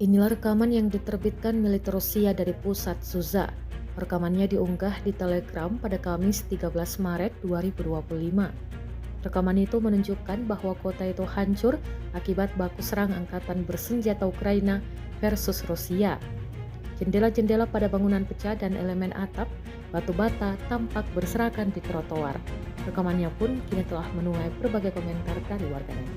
Inilah rekaman yang diterbitkan militer Rusia dari pusat Suza. Rekamannya diunggah di Telegram pada Kamis 13 Maret 2025. Rekaman itu menunjukkan bahwa kota itu hancur akibat baku serang angkatan bersenjata Ukraina versus Rusia. Jendela-jendela pada bangunan pecah dan elemen atap, batu bata tampak berserakan di trotoar. Rekamannya pun kini telah menuai berbagai komentar dari warganet.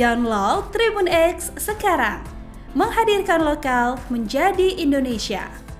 Download Tribun X sekarang, menghadirkan lokal menjadi Indonesia.